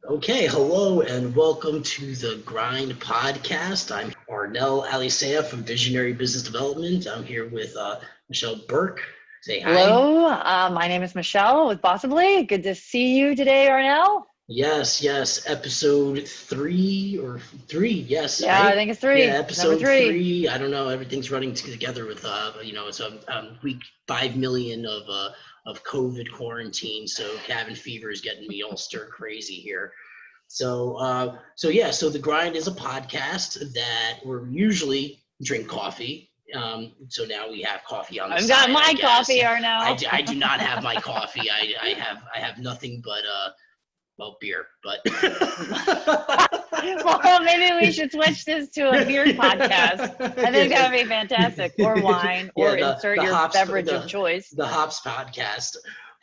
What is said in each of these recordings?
Okay, hello and welcome to the Grind Podcast. I'm Arnel Alicea from Visionary Business Development. I'm here with Michelle Burke. Say hi. Hello, my name is Michelle with Bossibly. Good to see you today, Arnel. Yes, episode three, yes, Yeah, I right? think it's Yeah, three. Number episode three. three. I don't know, everything's running together with, it's week 5 million of COVID quarantine, so cabin fever is getting me all stir crazy here. So the Grind is a podcast that we're usually drink coffee. So now we have coffee on the I've got side, I my guess. coffee, I, Arnel. I do not have my coffee. I have nothing but beer. But Well, maybe we should switch this to a beer podcast. I think that would be fantastic. Or wine, Yeah, or insert your beverage of choice. the hops podcast.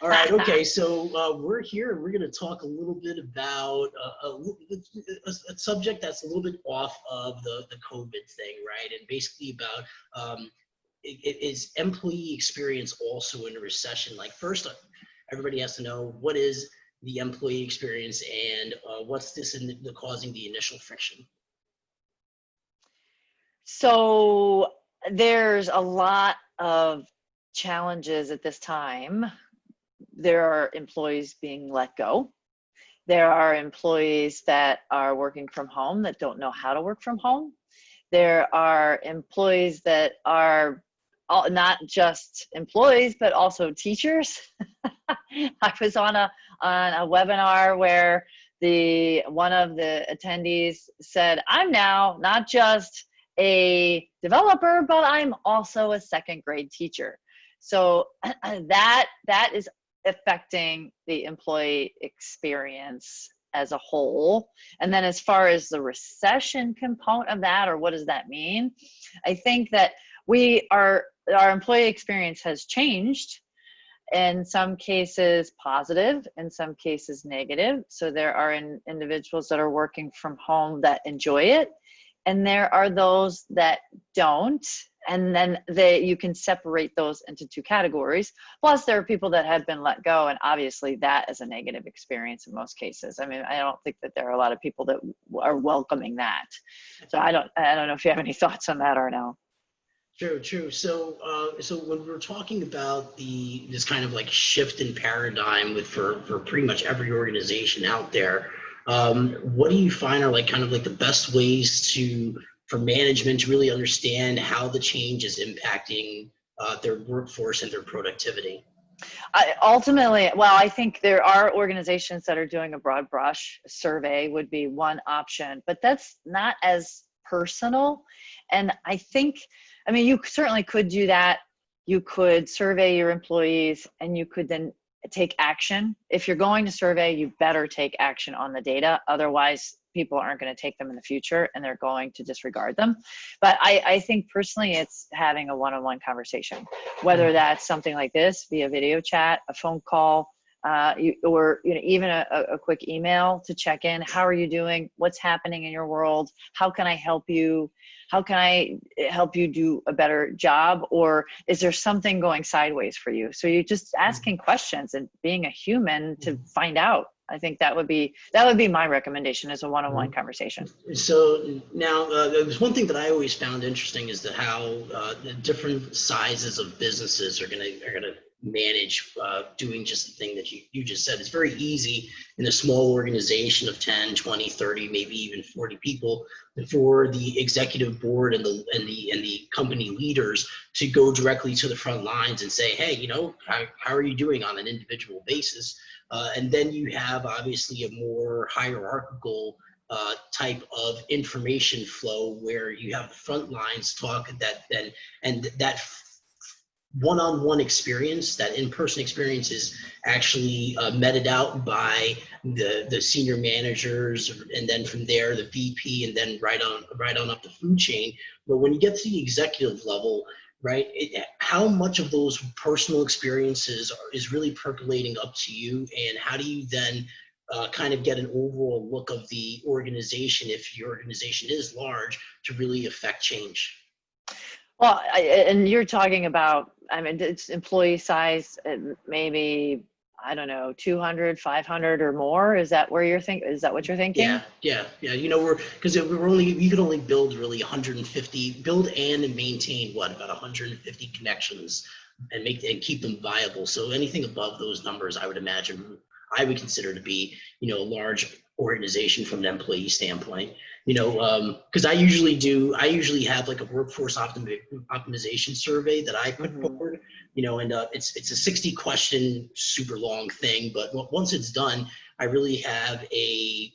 All right, okay, so we're here and we're going to talk a little bit about a subject that's a little bit off of the COVID thing, right? And basically about is employee experience also in a recession? Like, first, everybody has to know what is the employee experience and what's this in the causing the initial friction. So there's a lot of challenges at this time. There are employees being let go. There are employees that are working from home that don't know how to work from home. There are employees that are not just employees, but also teachers. I was on a webinar where one of the attendees said, "I'm now not just a developer, but I'm also a second grade teacher." So that is affecting the employee experience as a whole. And then as far as the recession component of that, or what does that mean? I think that our employee experience has changed, in some cases positive, in some cases negative. So there are individuals that are working from home that enjoy it, and there are those that don't. And then you can separate those into two categories. Plus, there are people that have been let go, and obviously that is a negative experience in most cases. I mean, I don't think that there are a lot of people that are welcoming that. So I don't know if you have any thoughts on that or no. True. So when we're talking about this kind of like shift in paradigm for pretty much every organization out there, what do you find are like kind of like the best ways for management to really understand how the change is impacting their workforce and their productivity? I think there are organizations that are doing a broad brush survey would be one option, but that's not as personal. And I mean, you certainly could do that. You could survey your employees and you could then take action. If you're going to survey, you better take action on the data. Otherwise, people aren't going to take them in the future and they're going to disregard them. But I think personally, it's having a one-on-one conversation, whether that's something like this via video chat, a phone call, or even a quick email to check in. How are you doing? What's happening in your world? How can I help you? How can I help you do a better job? Or is there something going sideways for you? So you're just asking questions and being a human to find out. I think that would be my recommendation, as a one-on-one conversation. So now, there's one thing that I always found interesting is that how the different sizes of businesses are gonna manage doing just the thing that you just said. It's very easy in a small organization of 10, 20, 30, maybe even 40 people for the executive board and the company leaders to go directly to the front lines and say, hey, how are you doing on an individual basis? And then you have obviously a more hierarchical type of information flow where you have the front lines talk and that one-on-one experience, that in-person experience is actually meted out by the senior managers, and then from there the VP, and then right on up the food chain. But when you get to the executive level, right, how much of those personal experiences is really percolating up to you, and how do you then kind of get an overall look of the organization, if your organization is large, to really affect change? Well, and you're talking about, I mean, it's employee size, maybe I don't know, 200, 500 or more? Is that is that what you're thinking? Yeah. You know, we could only build really 150, build and maintain about 150 connections and keep them viable. So anything above those numbers, I would imagine, I would consider to be, you know, a large organization from an employee standpoint. You know, because I usually have like a workforce optimization survey that I put forward. You know, and it's a 60 question, super long thing, but once it's done, I really have a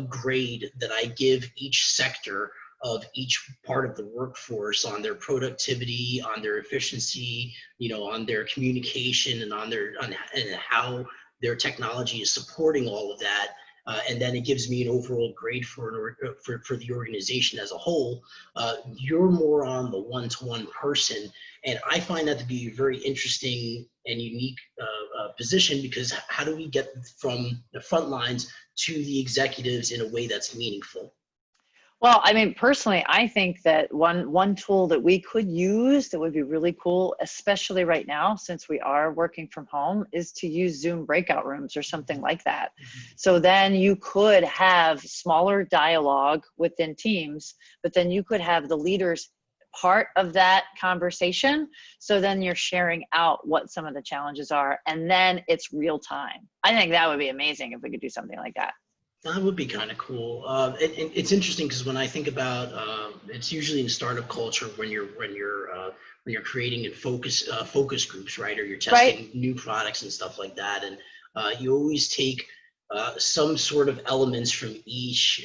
grade that I give each sector of each part of the workforce on their productivity, on their efficiency, you know, on their communication, and and how their technology is supporting all of that. And then it gives me an overall grade for the organization as a whole. You're more on the one-to-one person, and I find that to be a very interesting and unique position, because how do we get from the front lines to the executives in a way that's meaningful? Well, I mean, personally, I think that one tool that we could use that would be really cool, especially right now, since we are working from home, is to use Zoom breakout rooms or something like that. So then you could have smaller dialogue within teams, but then you could have the leaders part of that conversation. So then you're sharing out what some of the challenges are, and then it's real time. I think that would be amazing if we could do something like that. That would be kind of cool. It's interesting because when I think about, it's usually in startup culture when you're creating and focus groups, right? Or you're testing Right. new products and stuff like that, and you always take some sort of elements from each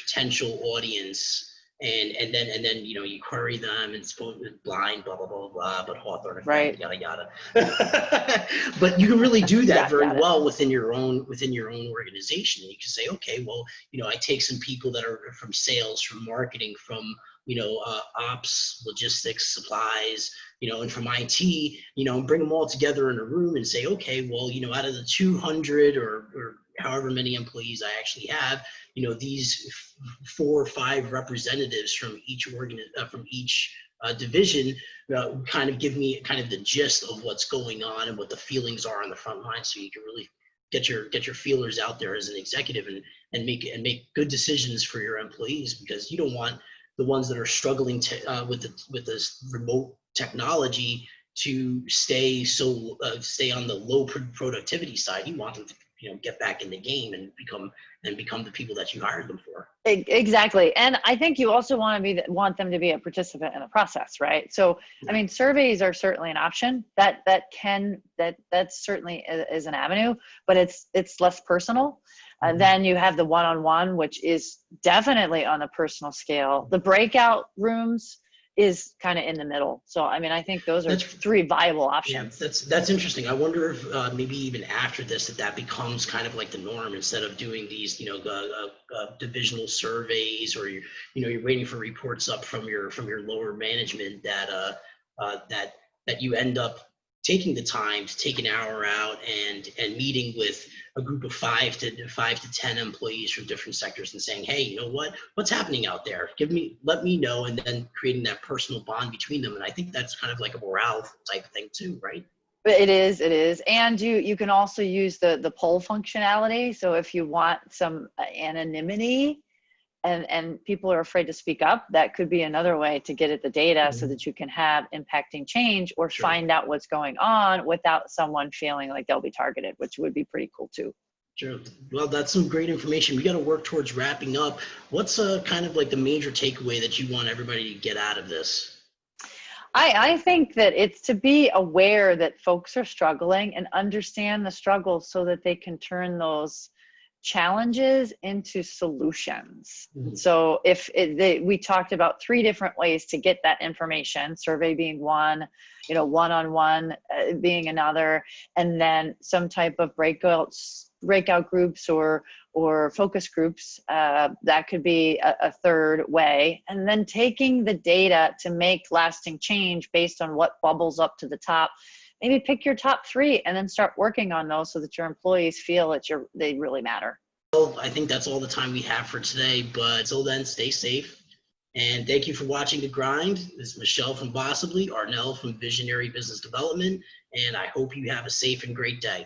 potential audience, and then you know, you query them, and it's blind, blah blah blah blah, but Hawthorne effect, Right. yada yada. But you can really do that Yeah, very got it. well within your own organization. And you can say, okay, well, you know, I take some people that are from sales, from marketing, from, you know, ops, logistics, supplies, you know, and from IT, you know, and bring them all together in a room and say, okay, well, you know, out of the 200 or however many employees I actually have, you know, these 4 or 5 representatives from each division kind of give me kind of the gist of what's going on and what the feelings are on the front line, so you can really get your feelers out there as an executive, and make good decisions for your employees, because you don't want the ones that are struggling with this remote technology to stay on the low productivity side. You want them to, you know, get back in the game and become the people that you hired them for. Exactly. And I think you also want them to be a participant in the process, right? So, I mean, surveys are certainly an option that certainly is an avenue, but it's less personal. Then you have the one-on-one, which is definitely on the personal scale. The breakout rooms is kind of in the middle. So, I mean, I think those are 3 viable options. Yeah, that's interesting. I wonder if maybe even after this, that becomes kind of like the norm, instead of doing these, you know, divisional surveys, or you're waiting for reports up from your lower management, that you end up taking the time to take an hour out and meeting with a group of 5 to 10 employees from different sectors and saying, hey, you know what's happening out there? Let me know, and then creating that personal bond between them. And I think that's kind of like a morale type thing too, right? It is. And you can also use the poll functionality. So if you want some anonymity, and people are afraid to speak up, that could be another way to get at the data, so that you can have impacting change, or find out what's going on without someone feeling like they'll be targeted, which would be pretty cool too. Sure. Well, that's some great information. We got to work towards wrapping up. What's kind of like the major takeaway that you want everybody to get out of this? I think that it's to be aware that folks are struggling and understand the struggle, so that they can turn those challenges into solutions. So we talked about 3 different ways to get that information, survey being one, you know, one-on-one being another, and then some type of breakout groups or focus groups, that could be a third way. And then taking the data to make lasting change based on what bubbles up to the top. Maybe pick your top 3 and then start working on those, so that your employees feel that they really matter. Well, I think that's all the time we have for today, but until then, stay safe. And thank you for watching The Grind. This is Michelle from Bossibly, Arnel from Visionary Business Development, and I hope you have a safe and great day.